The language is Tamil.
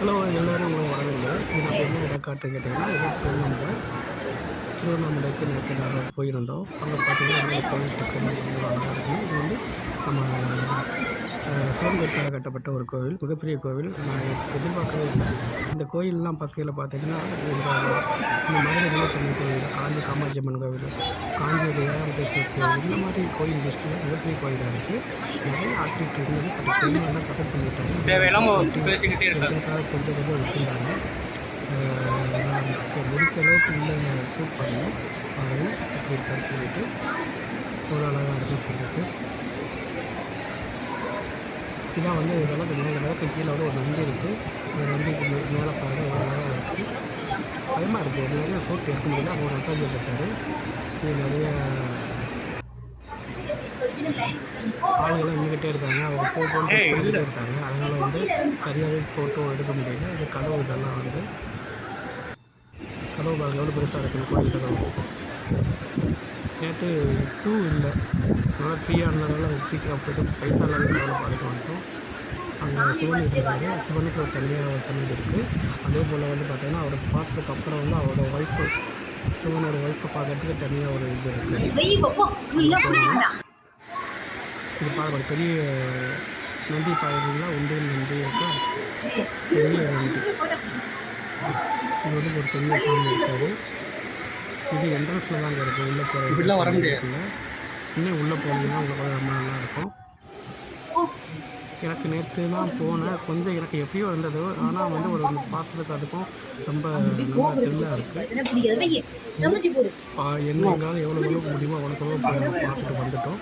ஹலோ எல்லோரும் உங்களை வரவேங்க. இது நம்ம என்ன இடம் காட்டுன்னு கேட்டிங்கன்னா, இது திருவண்ணாமலை. திருவண்ணாமலைக்கு நேற்று நாங்கள் போயிருந்தோம். அங்கே பார்த்தீங்கன்னா இன்னொரு கோவில் பிரச்சனை ரொம்ப அழகாக இருக்குது. இது வந்து நம்ம சிவன்கோட்டையில் கட்டப்பட்ட ஒரு கோவில், மிகப்பெரிய கோவில். நான் எதிர்பார்க்கவே இல்லை. இந்த கோயிலெலாம் பார்க்கையில் பார்த்தீங்கன்னா, இந்த மதுரை மீனாட்சி கோவில், காஞ்சி காமாட்சி அம்மன் கோவில், காஞ்சி ஏகாம்பரேஸ்வரர் கோவில், இந்த மாதிரி கோயில் லிஸ்ட்டில் மிகப்பெரிய கோயிலாக இருக்குது. நிறைய ஆக்டிவிட்டி இருந்தது. பட் கோயிலெல்லாம் கவர் பண்ணிட்டாங்க. எங்களுக்காக கொஞ்சம் விட்டுருந்தாங்க. முடிச்ச அளவுக்கு உள்ள ஷூட் பண்ணோம். பாருங்கள் எப்படி இருக்கான்னு சொல்லிட்டு எவ்வளோ அழகாக இருக்குன்னு சொல்லிட்டு. இதான் வந்து இதளவுக்கு கீழே வந்து ஒரு நந்தி இருக்குது. அந்த நந்திக்கு மேலே பாருங்கள் எவ்வளோ அழகாக இருக்குது. பயமாக இருக்குது. நிறைய ஷூட் எடுக்க முடியல. அவங்க நட்டாஜி கட்டாரு. இது நிறைய ஆளுங்களாம் நின்றுக்கிட்டே இருக்காங்க. அவங்க ஃபோட்டோன்னு பண்ணிக்கிட்டே இருக்காங்க. அதனால் வந்து சரியாகவே ஃபோட்டோ எடுக்க முடியல. இது கதவு இதெல்லாம் வந்து கதவு பாருங்கள் எவ்வளோ பெருசாக இருக்குது கோயில் கதவு. நேற்று க்யூ இல்லை, அதனால் ஃப்ரீயாக இருந்ததால் சீக்கிரம் போய்ட்டு பைசா இல்லாத கடவுளை பார்த்துட்டு வந்துட்டோம். அங்கே சிவன் இருக்காரு. சிவனுக்கு ஒரு தனியாக ஒரு சன்னதி இருக்குது. அதே போல் வந்து பார்த்தீங்கன்னா அவரை பார்த்ததுக்கு அப்புறம் வந்து அவரோட ஒய்ஃபு, சிவனோட ஒய்ஃபை பார்க்கறதுக்கு தனியாக ஒரு இது இருக்குது. இது பாருங்கள் பெரிய நந்தி பார்க்குறீங்களா, உண்டியல் நந்தி இருக்கா, பெரிய நந்தி. இது வந்து ஒரு பெரிய சாமி இருக்காரு. இது என்ட்ரன்ஸில் தாங்க இருக்குது. உள்ளே போகிற வர முடியாது. இன்னும் உள்ளே போனீங்கன்னா உங்களுக்கு ரொம்ப நல்லாயிருக்கும். எனக்கு நேற்று தான் போனேன். கொஞ்சம் எனக்கு எப்படியோ இருந்தது. ஆனால் வந்து ஒரு பார்த்ததுக்கு அதுக்கும் ரொம்ப நல்லா த்ரில்லாக இருக்குது. எங்கெங்காவது எவ்வளோ முடியுமோ அவ்வளோ பார்த்துட்டு வந்துட்டோம்.